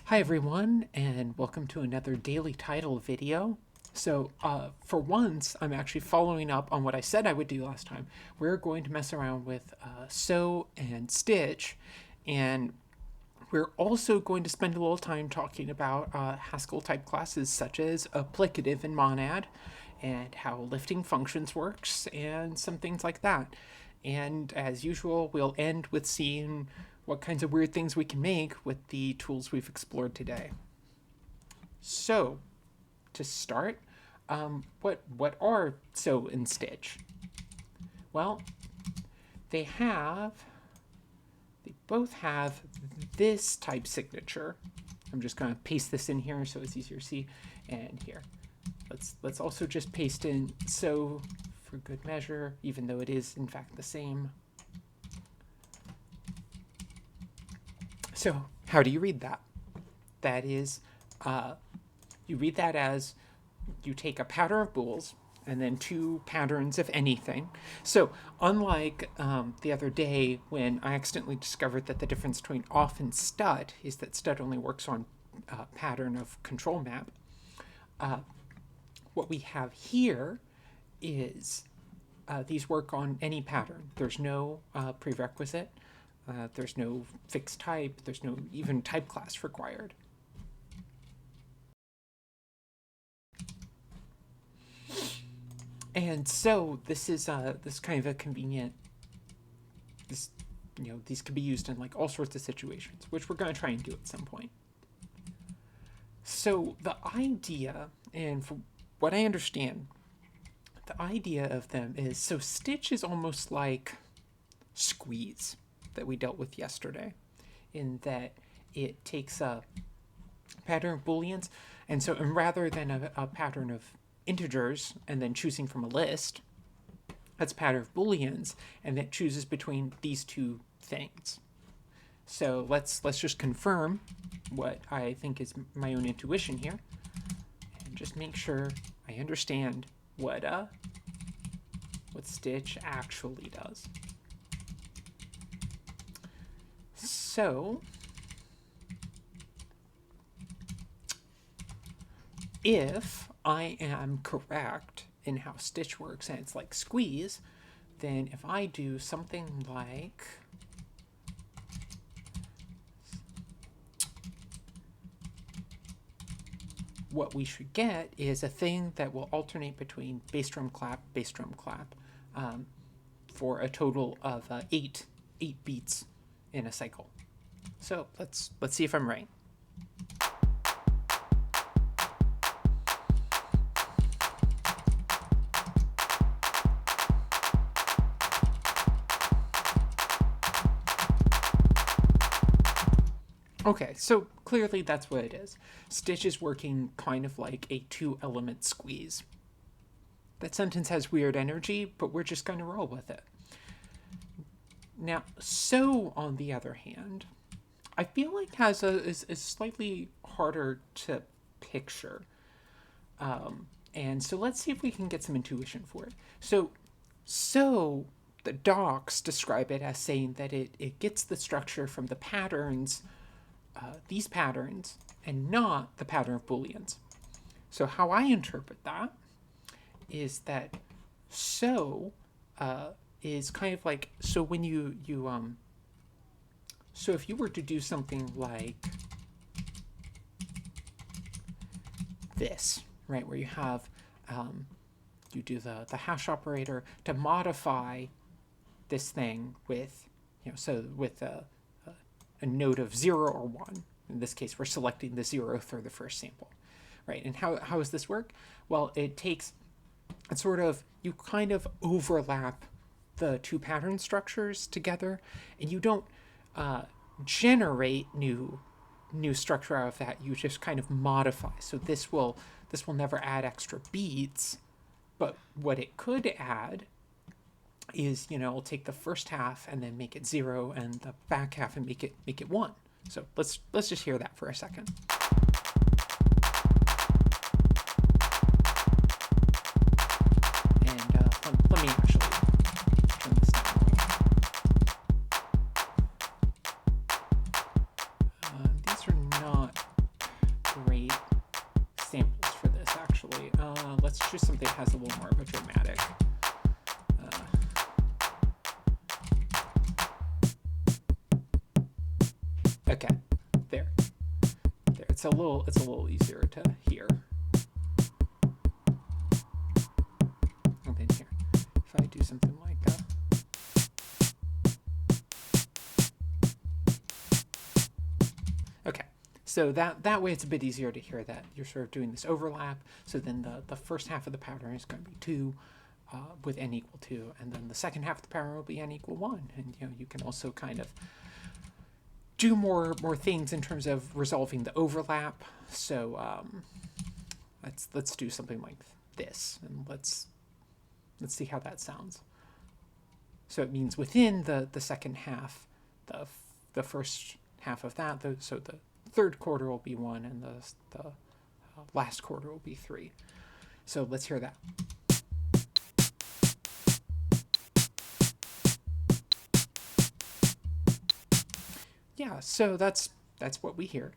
Hi everyone, and welcome to another daily Tidal video. So for once, I'm actually following up on what I said I would do last time. We're going to mess around with sew and stitch, and we're also going to spend a little time talking about Haskell type classes such as Applicative and Monad, and how lifting functions works, and some things like that. And as usual, we'll end with seeing what kinds of weird things we can make with the tools we've explored today. So, to start, what are sew and stitch? Well, they both have this type signature. I'm just going to paste this in here so it's easier to see. And here, let's also just paste in sew for good measure, even though it is in fact the same. So how do you read that? That is, you read that as you take a pattern of bools and then two patterns of anything. So unlike the other day when I accidentally discovered that the difference between off and stud is that stud only works on pattern of control map, what we have here is these work on any pattern. There's no prerequisite. There's no fixed type. There's no even type class required. And so this is this kind of a convenient. These could be used in like all sorts of situations, which we're going to try and do at some point. So the idea, and from what I understand, the idea of them is, so stitch is almost like squeeze that we dealt with yesterday, in that it takes a pattern of booleans, and rather than a pattern of integers and then choosing from a list, that's a pattern of booleans, and it chooses between these two things. So let's just confirm what I think is my own intuition here, and just make sure I understand what stitch actually does. So, if I am correct in how stitch works and it's like squeeze, then if I do something like what we should get is a thing that will alternate between bass drum clap, for a total of eight beats in a cycle. So let's see if I'm right. Okay, so clearly that's what it is. Stitch is working kind of like a two-element squeeze. That sentence has weird energy, but we're just going to roll with it. Now, sew, on the other hand, I feel like is slightly harder to picture. And so let's see if we can get some intuition for it. So the docs describe it as saying that it gets the structure from the patterns, these patterns, and not the pattern of booleans. So how I interpret that is that sew is kind of like, so when so if you were to do something like this, right, where you have, you do the hash operator to modify this thing with, with a node of 0 or 1. In this case, we're selecting the 0th or the first sample, right? And how does this work? Well, you kind of overlap the two pattern structures together, and you don't generate new structure out of that. You just kind of modify. So this will never add extra beats, but what it could add is, it'll take the first half and then make it 0, and the back half and make it 1. So let's just hear that for a second. Let me actually turn this down. These are not let's choose something that has a little more of a dramatic. Okay, there. It's a little easier to hear. And then here, if I do something like that. Okay, so that way it's a bit easier to hear that you're sort of doing this overlap. So then the first half of the pattern is going to be 2 with n equal 2, and then the second half of the pattern will be n equal 1. And you can also kind of do more things in terms of resolving the overlap. So let's do something like this, and let's see how that sounds. So it means within the second half, the first half of that, so the third quarter will be 1, and the last quarter will be 3. So let's hear that. Yeah, so that's what we hear.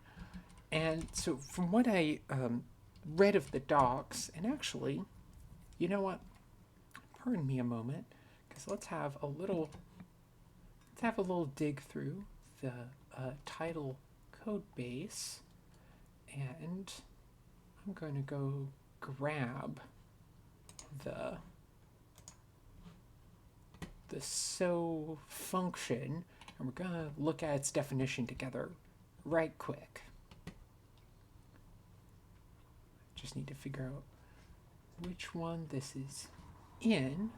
And so from what I read of the docs, and actually, you know what? Pardon me a moment, because let's have a little dig through the Tidal code base, and I'm going to go grab the so function, and we're going to look at its definition together right quick. Just need to figure out which one this is in.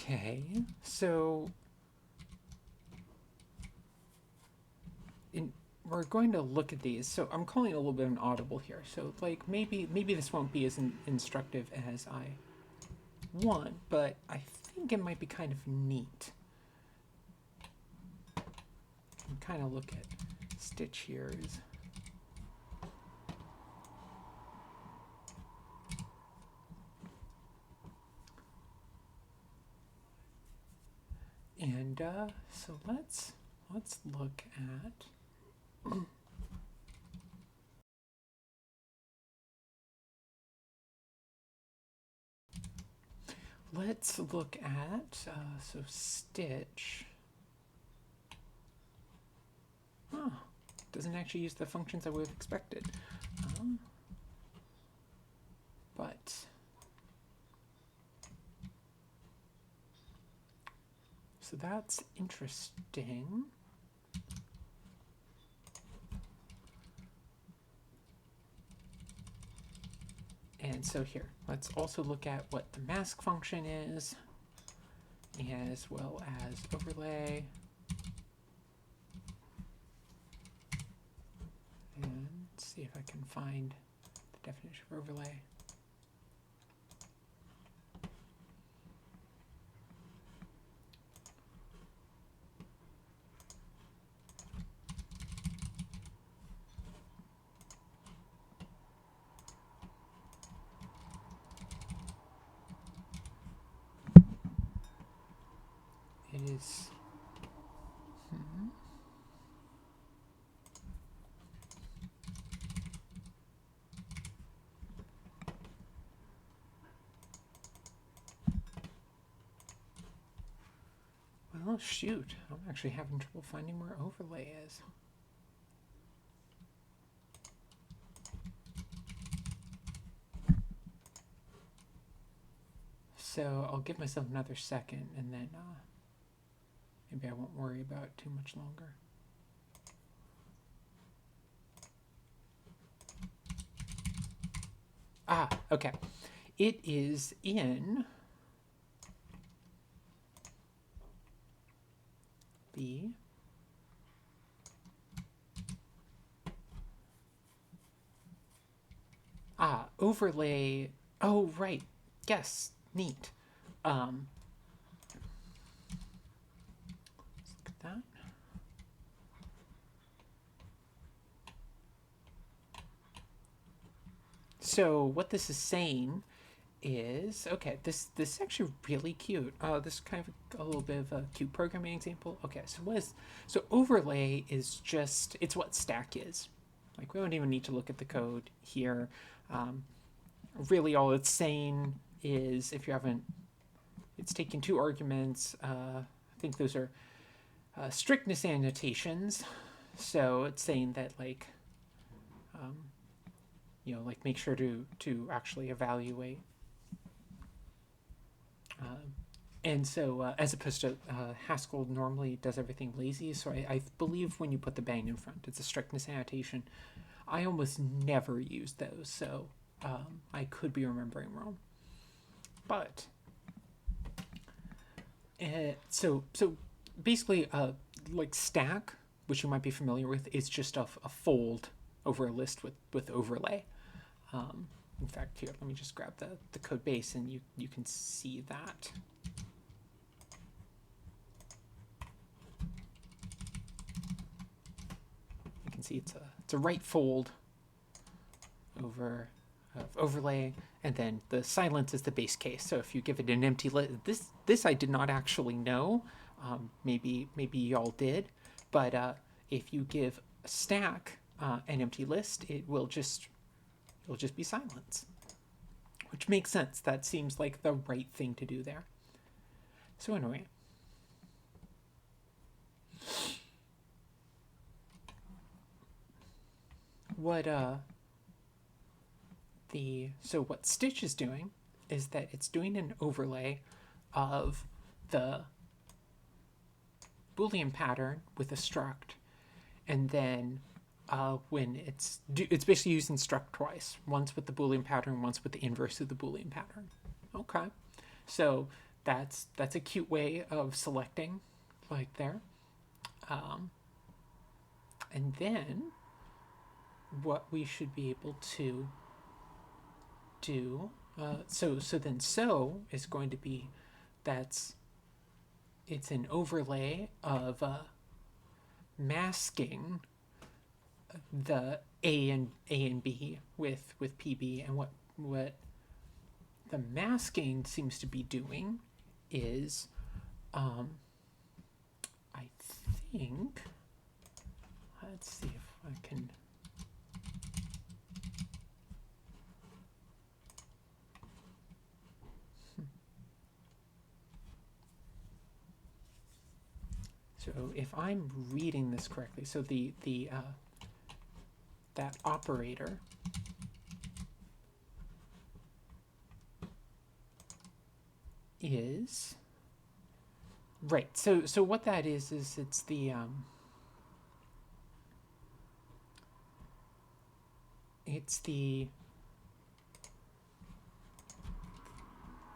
Okay, so we're going to look at these. So I'm calling it a little bit an audible here. So like maybe this won't be as instructive as I want, but I think it might be kind of neat. And kind of look at Stitch here is. And so let's look at so Stitch. Oh, doesn't actually use the functions I would have expected, but. So that's interesting. And so here, let's also look at what the mask function is, as well as overlay. And see if I can find the definition of overlay. It is. Well, shoot. I'm actually having trouble finding where overlay is. So I'll give myself another second, and then maybe I won't worry about it too much longer. Ah, okay. It is in the Overlay. Oh, right. Yes, neat. Um, let's look at that. So what this is saying is, okay, this is actually really cute. This is kind of a little bit of a cute programming example. Okay, so so overlay is just, it's what stack is. Like, we don't even need to look at the code here. Um, really all it's saying is, if you haven't, it's taking two arguments. I think those are strictness annotations. So it's saying that, like, like, make sure to actually evaluate. And so, as opposed to Haskell normally does everything lazy, so I believe when you put the bang in front, it's a strictness annotation. I almost never use those, so I could be remembering wrong. But so basically, like stack, which you might be familiar with, is just a fold over a list with overlay. In fact, here, let me just grab the code base, and you can see that. You can see it's a right fold over overlay, and then the silence is the base case. So if you give it an empty list, this I did not actually know. Maybe y'all did, but if you give a stack an empty list, it'll just be silence, which makes sense. That seems like the right thing to do there. So anyway, what what Stitch is doing is that it's doing an overlay of the Boolean pattern with a struct, and then when it's basically using struct twice, once with the Boolean pattern, once with the inverse of the Boolean pattern. Okay, so that's a cute way of selecting, like there. And then what we should be able to do, so is going to be, it's an overlay of masking the A and B with PB, and what the masking seems to be doing is, I think, let's see if I can. So if I'm reading this correctly, so that operator is right. So what that is it's the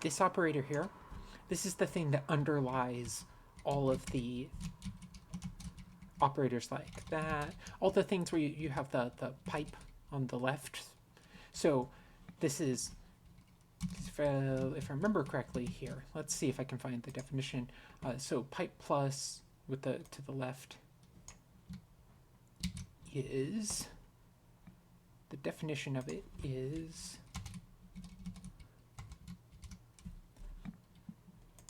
this operator here. This is the thing that underlies all of the operators like that, all the things where you have the pipe on the left. So this is, if I remember correctly here, let's see if I can find the definition. So pipe plus with the to the left is, the definition of it is,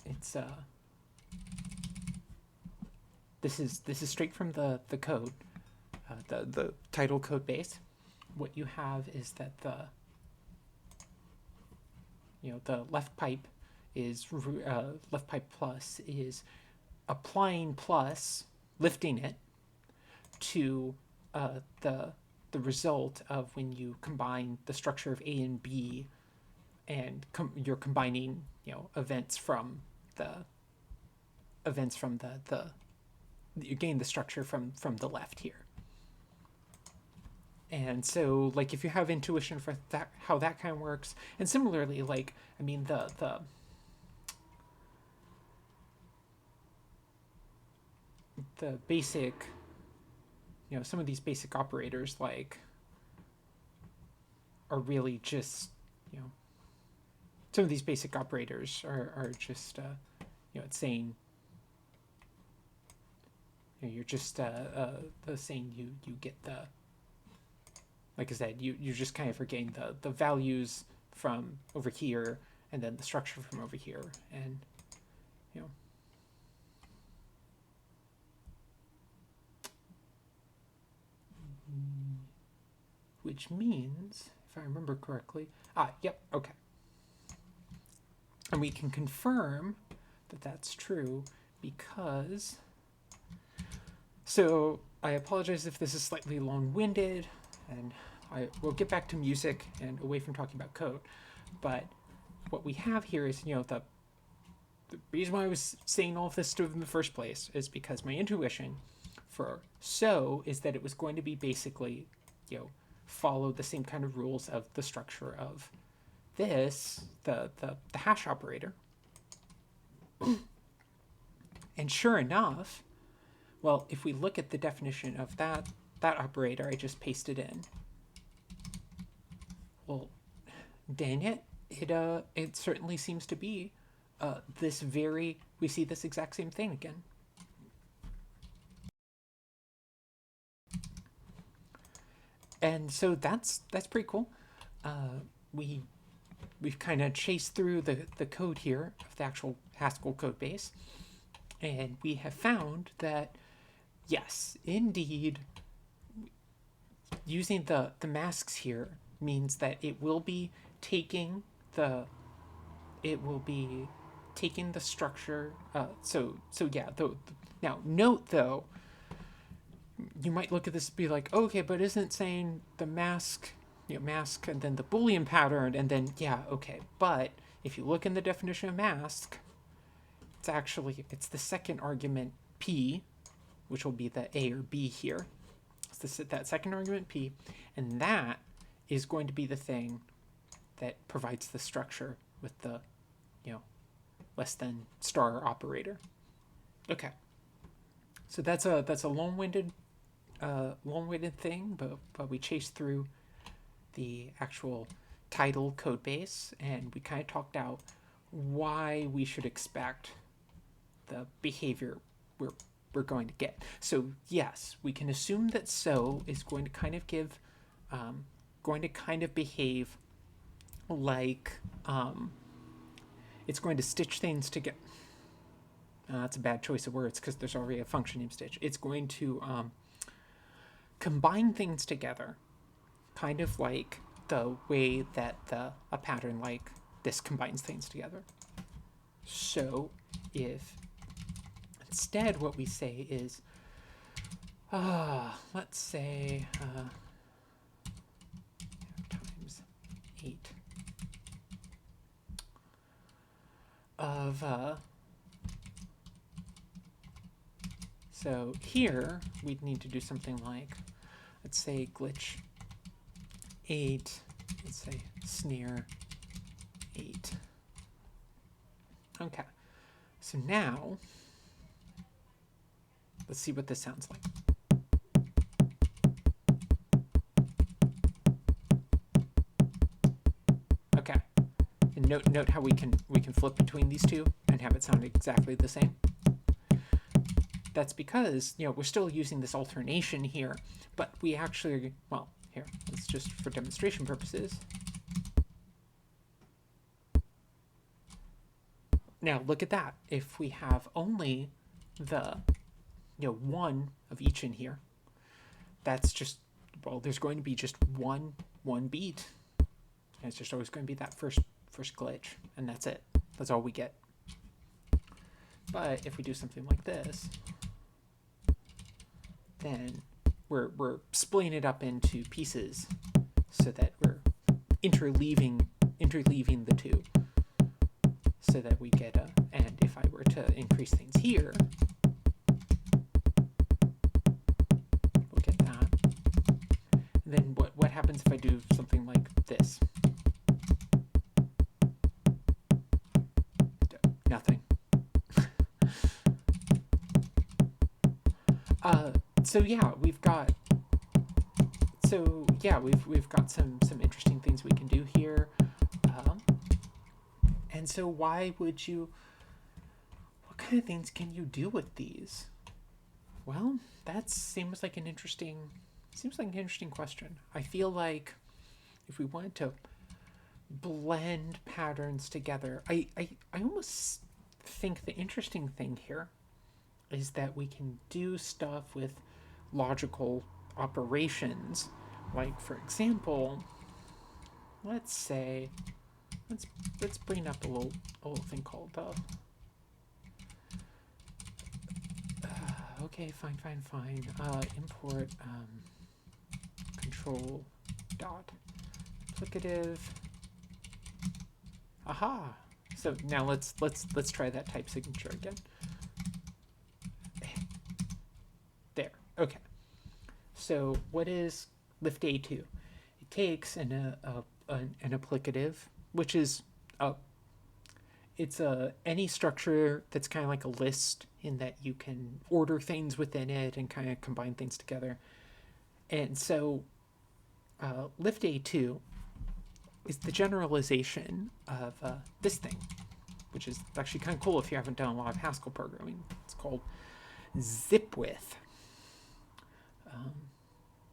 it's this is straight from the code, the Tidal code base. What you have is that the left pipe is left pipe plus is applying plus, lifting it to the result of when you combine the structure of A and B, and you're combining events from the you gain the structure from the left here. And so, like, if you have intuition for that, how that kind of works, and similarly, like, I mean, the basic, some of these basic operators, like are really just, some of these basic operators are just, it's saying, you're just the saying you get the, like I said, you're just kind of forgetting the values from over here and then the structure from over here, and which means, if I remember correctly, yep, okay. And we can confirm that that's true because, so I apologize if this is slightly long-winded, and I will get back to music and away from talking about code. But what we have here is, the reason why I was saying all of this stuff in the first place is because my intuition for so is that it was going to be basically, follow the same kind of rules of the structure of this, the hash operator. And sure enough, well, if we look at the definition of that operator I just pasted in, well, dang it, it certainly seems to be we see this exact same thing again. And so that's pretty cool. We've kind of chased through the code here of the actual Haskell code base, and we have found that, yes, indeed, using the masks here means that it will be taking the structure. So yeah. Now note though, you might look at this and be like, okay, but isn't it saying the mask and then the Boolean pattern and then, yeah, okay. But if you look in the definition of mask, it's the second argument P, which will be the A or B here. It's that second argument P, and that is going to be the thing that provides the structure with the, less than star operator. Okay. So that's a long-winded thing, but we chased through the actual Tidal code base, and we kind of talked out why we should expect the behavior we're going to get. So yes, we can assume that so is going to kind of behave like it's going to stitch things together. That's a bad choice of words because there's already a function named stitch. It's going to combine things together, kind of like the way that a pattern like this combines things together. So if instead what we say is, let's say times 8 of so here we'd need to do something like, let's say glitch 8, let's say sneer 8. Okay, so now let's see what this sounds like. Okay, and note how we can flip between these two and have it sound exactly the same. That's because, we're still using this alternation here, but we actually, well, here, it's just for demonstration purposes. Now, look at that. If we have only the, one of each in here, that's just, well, there's going to be just one beat. And it's just always going to be that first glitch, and that's it. That's all we get. But if we do something like this, then we're splitting it up into pieces so that we're interleaving the two, so that we get and if I were to increase things here, we'll get that. And then what happens if I do something like this? Nothing. So yeah, we've got, let's So yeah, we've got some interesting things we can do here. Um, and so why would you? What kind of things can you do with these? Well, that seems like an interesting question. I feel like if we wanted to blend patterns together, I almost think the interesting thing here is that we can do stuff with logical operations. Like for example, let's say let's let's bring up a little thing called okay, fine. Import control dot applicative. Aha. So now let's try that type signature again. There. Okay. So what is lift A2? It takes an applicative, which is a it's a any structure that's kind of like a list in that you can order things within it and kind of combine things together. And so lift A2 is the generalization of this thing, which is actually kind of cool if you haven't done a lot of Haskell programming. It's called zip width.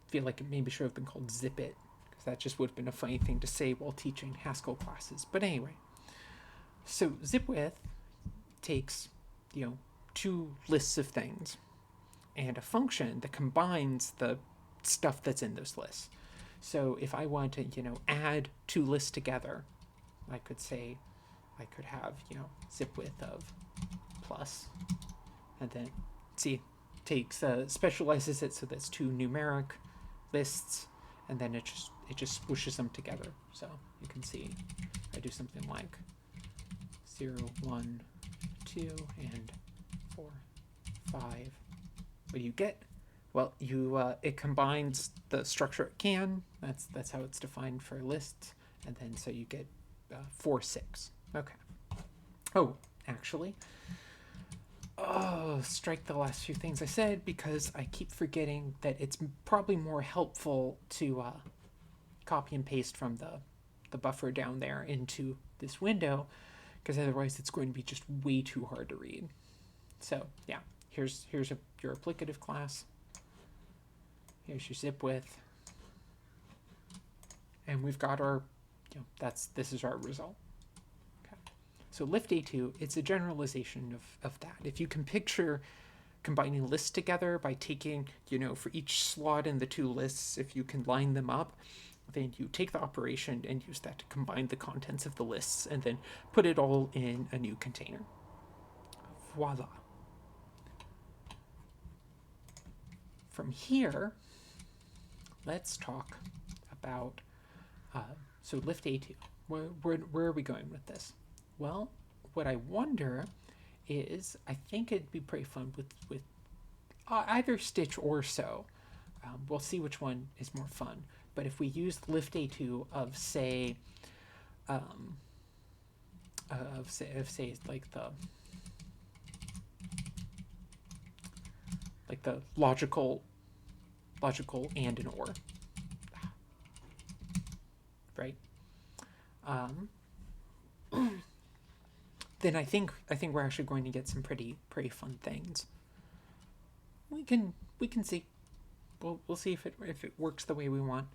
Feel like it maybe should have been called zip it, because that just would have been a funny thing to say while teaching Haskell classes. But anyway, so zip width takes, two lists of things and a function that combines the stuff that's in those lists. So if I want to, add two lists together, I could say, I could have, zip width of plus, and then see, takes specializes it so that's two numeric lists, and then it just squishes them together. So you can see I do something like 0, 1, 2, and 4, 5. What do you get? Well, it combines the structure it can. That's how it's defined for lists, and then so you get 4, 6. Okay. Oh, actually, strike the last few things I said because I keep forgetting that it's probably more helpful to copy and paste from the buffer down there into this window, because otherwise it's going to be just way too hard to read. So yeah, here's your applicative class. Here's your zip width, and we've got our, this is our result. Okay. So lift A2, it's a generalization of that. If you can picture combining lists together by taking, for each slot in the two lists, if you can line them up, then you take the operation and use that to combine the contents of the lists and then put it all in a new container. Voila. From here, let's talk about, so lift A2. Where are we going with this? Well, what I wonder is, I think it'd be pretty fun with either Stitch or So. We'll see which one is more fun. But if we use lift A2 of say like the logical and an or, right? Then I think we're actually going to get some pretty fun things. We can see. We'll see if it works the way we want.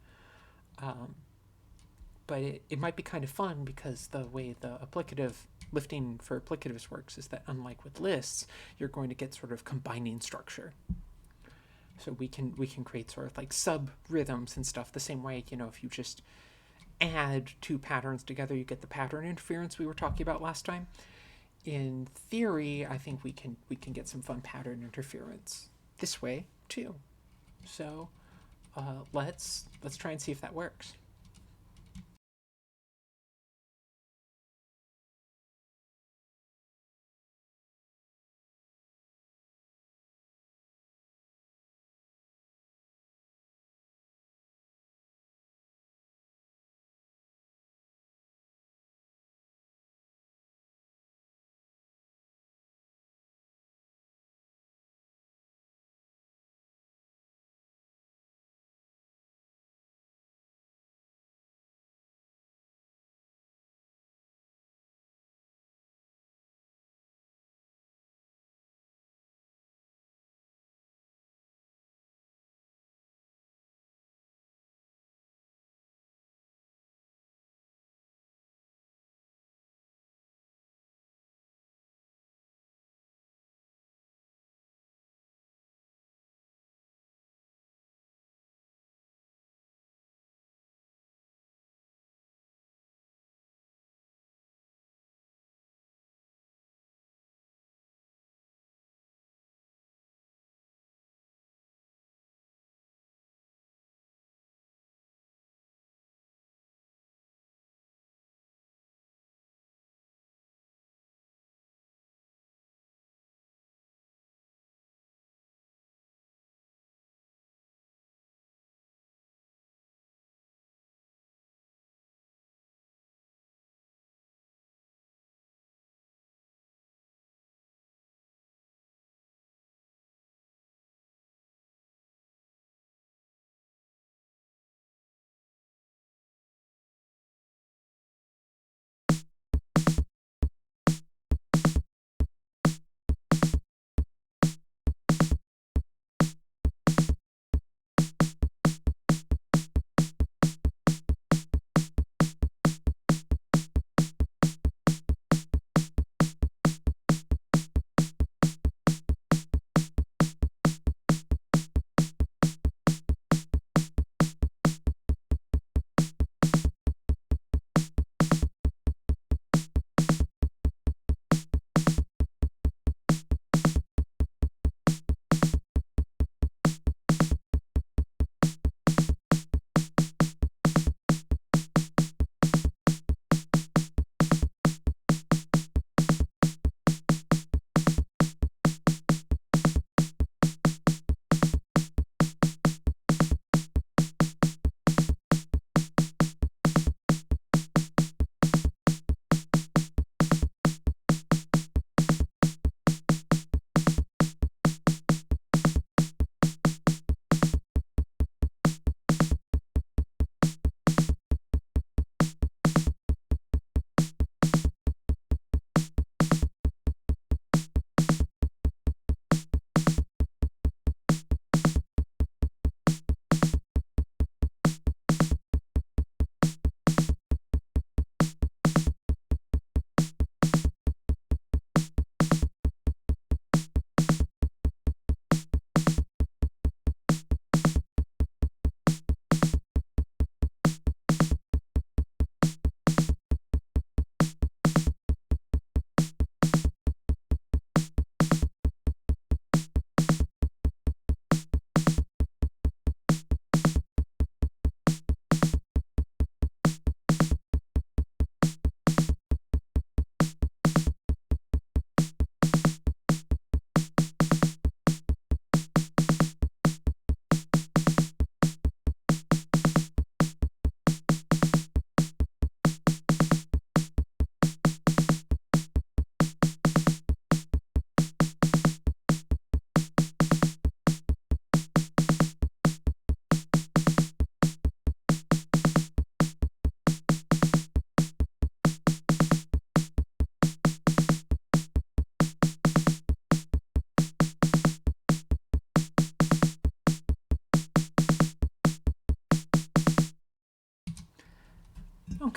But it might be kind of fun because the way the applicative lifting for applicatives works is that, unlike with lists, you're going to get sort of combining structure. So we can create sort of like sub rhythms and stuff the same way, if you just add two patterns together, you get the pattern interference we were talking about last time. In theory, I think we can get some fun pattern interference this way too. So let's try and see if that works.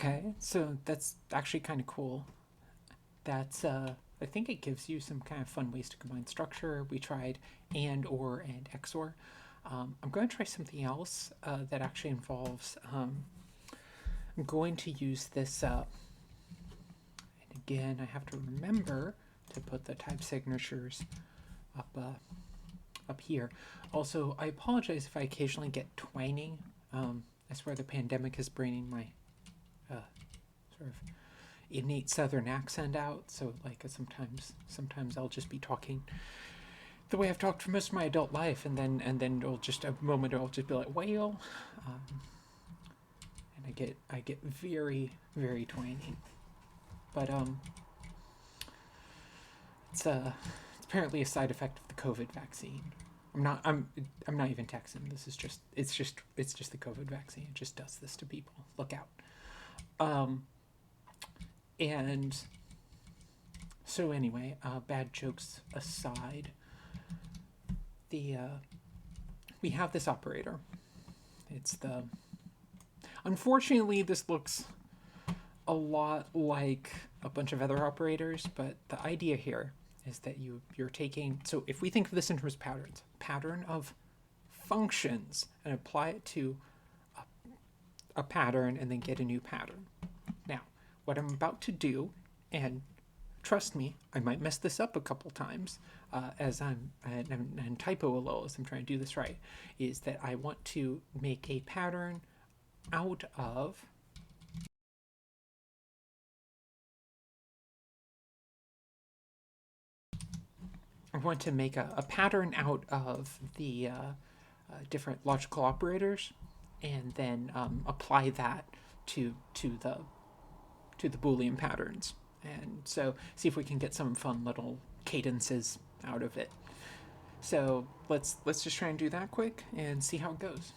Okay, so that's actually kind of cool. That's I think it gives you some kind of fun ways to combine structure. We tried and, or, and XOR. I'm going to try something else that actually involves. I'm going to use this. And again, I have to remember to put the type signatures up here. Also, I apologize if I occasionally get twanging. That's where the pandemic is bringing my sort of innate Southern accent out. So, like, sometimes I'll just be talking the way I've talked for most of my adult life, and then it'll just a moment I'll just be like, "Whale," and I get very very twangy. But it's apparently a side effect of the COVID vaccine. I'm not even Texan. This is just it's just the COVID vaccine. It just does this to people. Look out. And so anyway, bad jokes aside, the we have this operator. It's the unfortunately this looks a lot like a bunch of other operators, but the idea here is that you're taking, so if we think of this in terms of patterns, pattern of functions, and apply it to a pattern and then get a new pattern. Now, what I'm about to do, and trust me, I might mess this up a couple times as and typo a little as I'm trying to do this right, is that I want to make a pattern out of I want to make a pattern out of the different logical operators, and then apply that to the Boolean patterns, and so see if we can get some fun little cadences out of it. So let's just try and do that quick and see how it goes.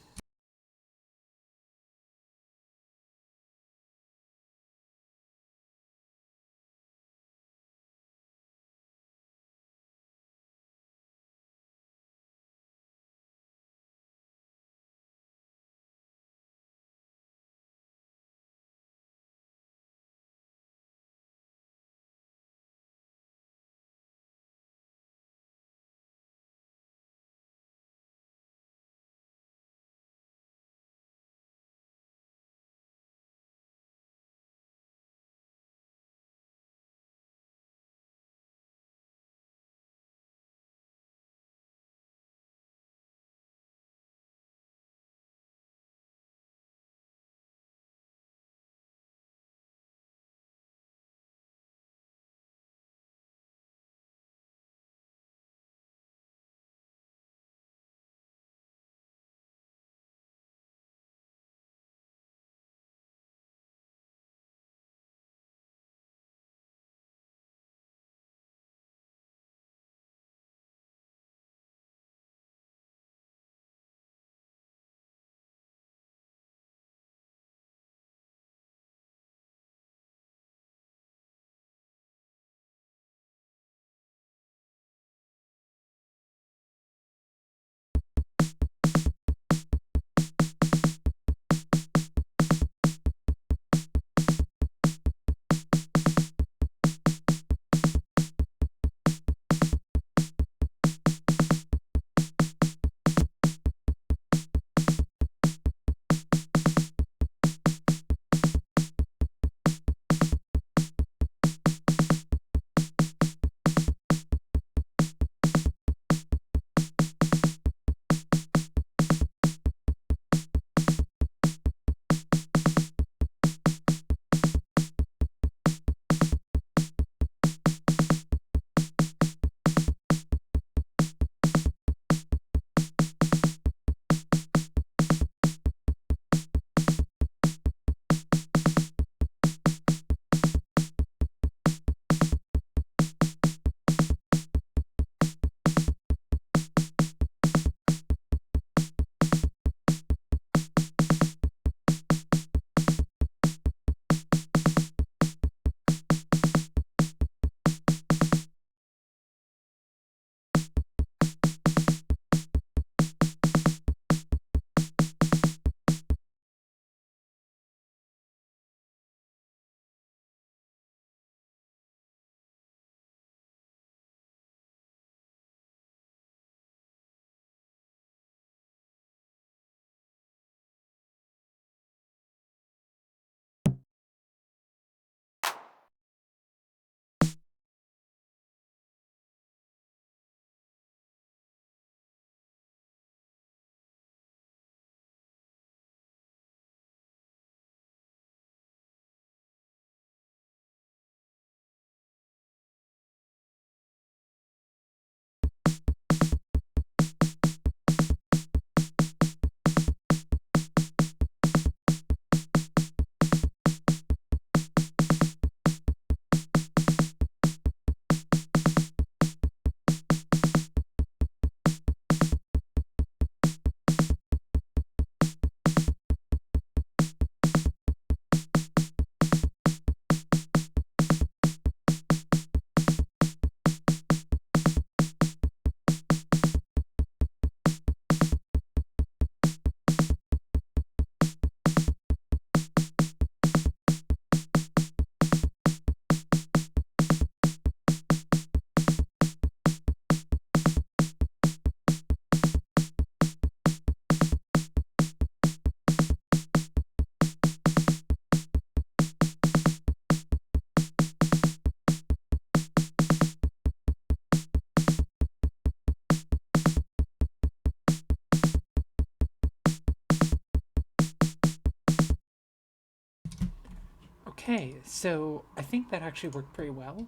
Okay, so I think that actually worked pretty well.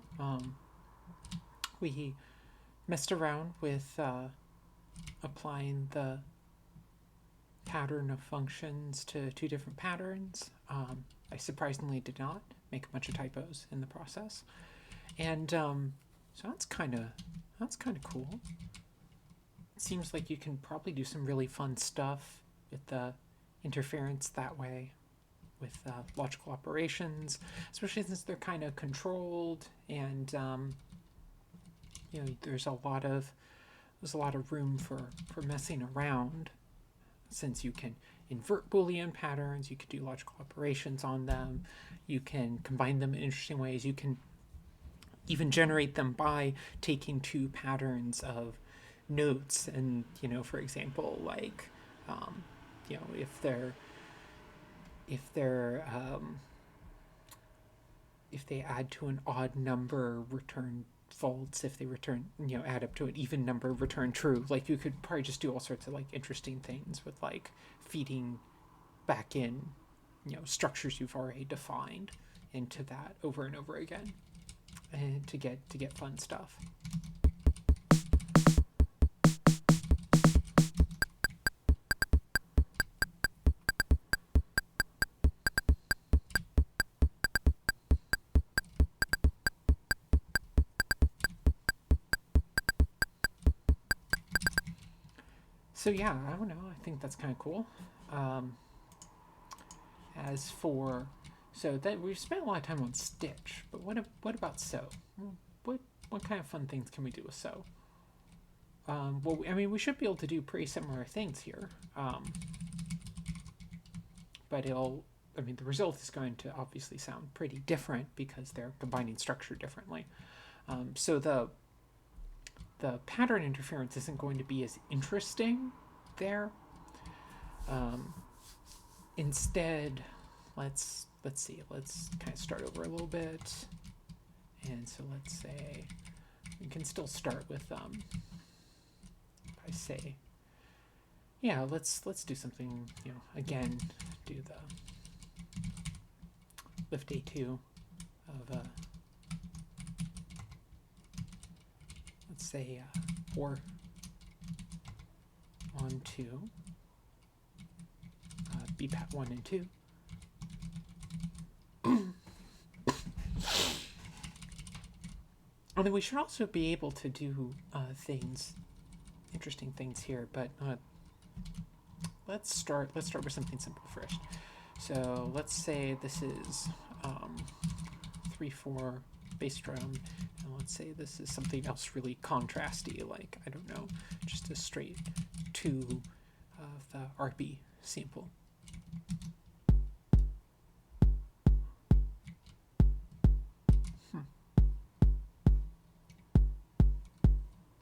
We messed around with applying the pattern of functions to two different patterns. I surprisingly did not make a bunch of typos in the process, and so that's kind of cool. It seems like you can probably do some really fun stuff with the interference that way, with logical operations, especially since they're kind of controlled, and there's a lot of room for messing around, since you can invert Boolean patterns, you can do logical operations on them, you can combine them in interesting ways, you can even generate them by taking two patterns of notes, and for example, like if they're if they add to an odd number, return false. If they return, add up to an even number, return true. Like, you could probably just do all sorts of like interesting things with like feeding back in, structures you've already defined into that over and over again, and to get fun stuff. So yeah, I don't know. I think that's kind of cool. As for, so that we've spent a lot of time on stitch, but what about sew? What kind of fun things can we do with sew? Well, I mean, we should be able to do pretty similar things here, but the result is going to obviously sound pretty different because they're combining structure differently. So the pattern interference isn't going to be as interesting there. Instead, let's see. Let's kind of start over a little bit, and so let's say we can still start with I say, yeah. Let's do something. Again, do the lift A2 of let's say 4 1 2 BPAT 1 and 2. And then we should also be able to do interesting things here, but let's start with something simple first. So let's say this is 3/4 bass drum, and let's say this is something else really contrasty, like, I don't know, just a straight 2 of the RP sample.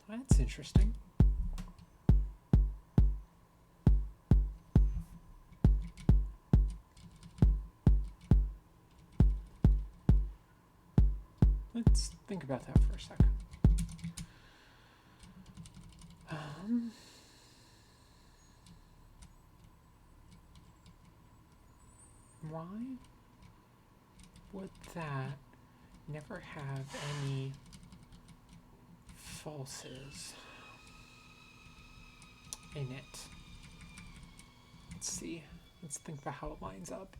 That's interesting. Let's think about that for a second. Why would that never have any falses in it? Let's see. Let's think about how it lines up.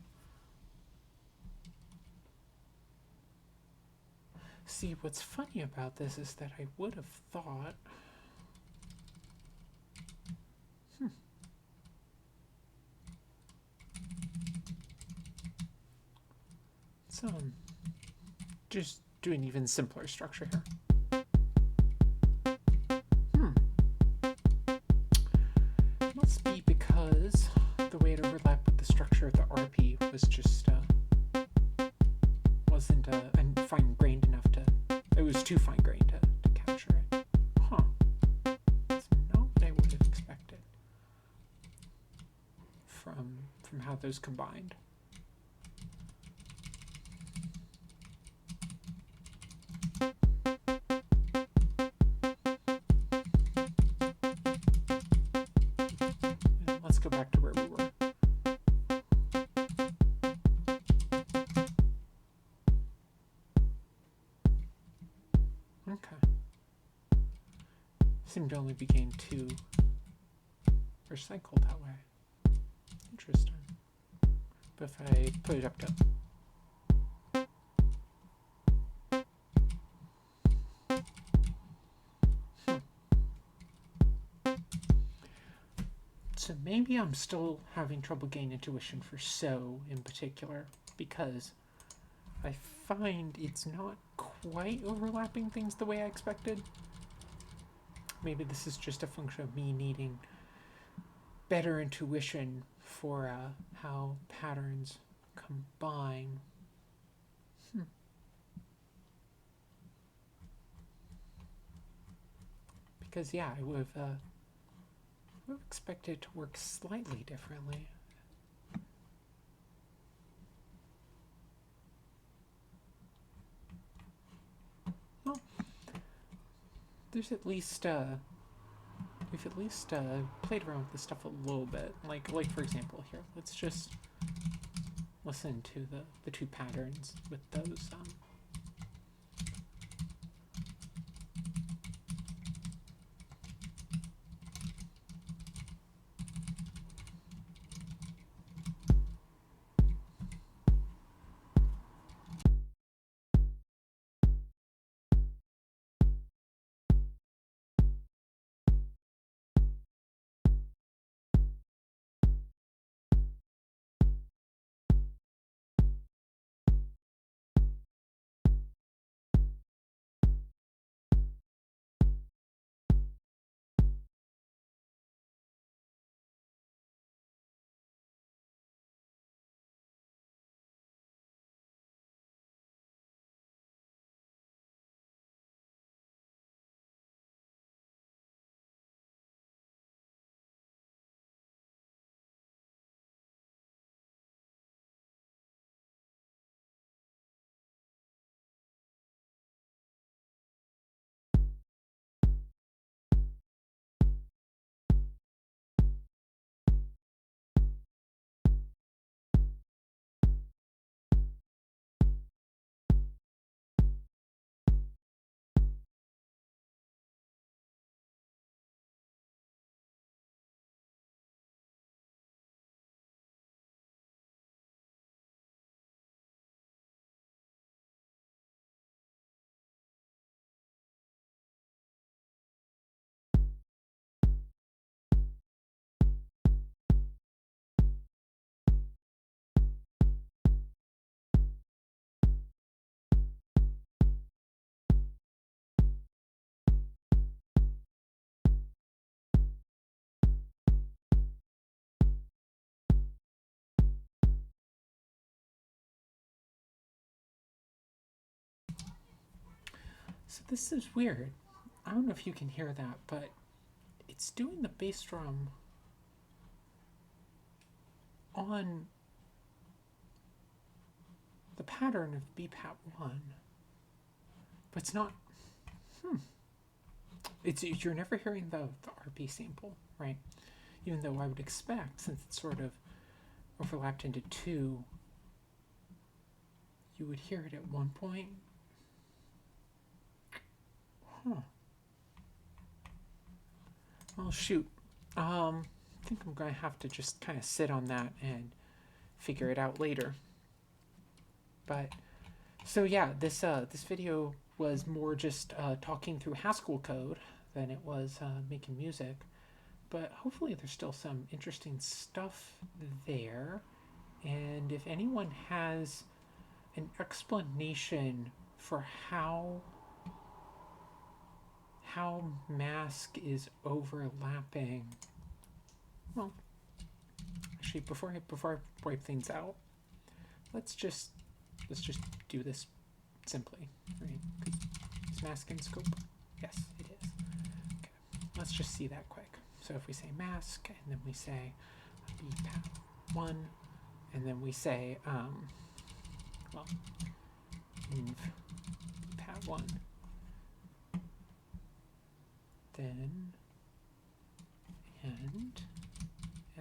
See, what's funny about this is that I would have thought... So, just do an even simpler structure here. Must be because the way it overlapped with the structure of the RP was just wasn't fine-grained enough to... It was too fine-grained to capture it. Huh. That's not what I would have expected from how those combined. Let's go back to where we were. seemed to only be gained 2 per cycle that way. Interesting. But if I put it up to So maybe I'm still having trouble gaining intuition for so in particular, because I find it's not quite overlapping things the way I expected. Maybe this is just a function of me needing better intuition for how patterns combine. Because yeah, I would have expected it to work slightly differently. Well, there's at least we've at least played around with this stuff a little bit. Like for example here, let's just listen to the 2 patterns with those So this is weird. I don't know if you can hear that, but it's doing the bass drum on the pattern of BPAT 1, but it's not. You're never hearing the RP sample, right? Even though I would expect, since it's sort of overlapped into 2, you would hear it at one point. Well, shoot. I think I'm going to have to just kind of sit on that and figure it out later. But, so yeah, this video was more just talking through Haskell code than it was making music. But hopefully there's still some interesting stuff there. And if anyone has an explanation for how mask is overlapping, well, actually before I wipe things out, let's just do this simply, right? Is mask in scope? Yes, it is. Okay, let's just see that quick. So if we say mask, and then we say bpat1, and then we say well, inv bpat1, then and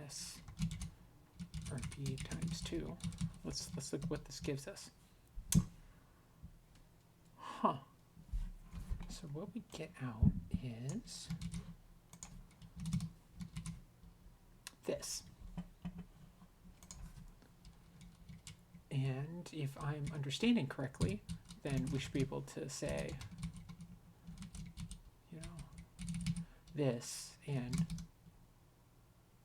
s rp times 2. Let's look what this gives us. So what we get out is this. And if I'm understanding correctly, then we should be able to say, you know, this, and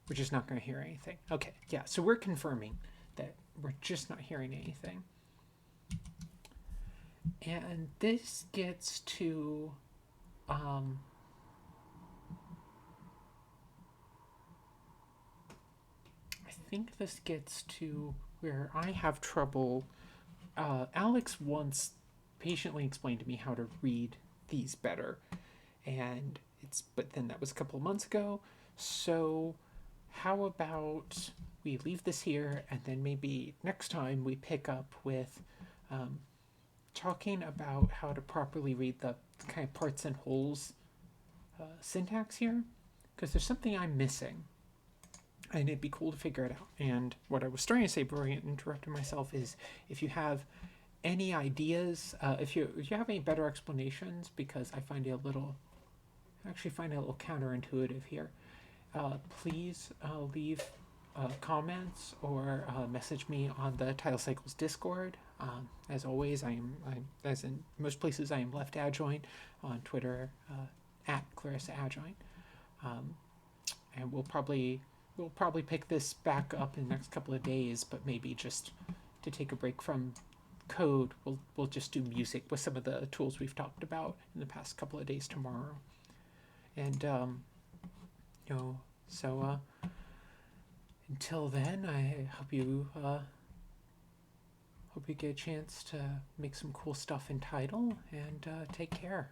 we're just not going to hear anything. Okay, yeah, so we're confirming that we're just not hearing anything. And this gets to, I think this gets to where I have trouble. Alex once patiently explained to me how to read these better, and but then that was a couple of months ago. So how about we leave this here, and then maybe next time we pick up with talking about how to properly read the kind of parts and wholes syntax here, because there's something I'm missing, and it'd be cool to figure it out. And what I was trying to say before I interrupted myself is, if you have any ideas, if you have any better explanations, because I find it a little counterintuitive here, please leave comments or message me on the TidalCycles Discord. As always, as in most places, I am left adjoint on Twitter at Clarissa Adjoint, and we'll probably pick this back up in the next couple of days. But maybe just to take a break from code, we'll just do music with some of the tools we've talked about in the past couple of days tomorrow. And so until then, I hope you get a chance to make some cool stuff in Tidal, and take care.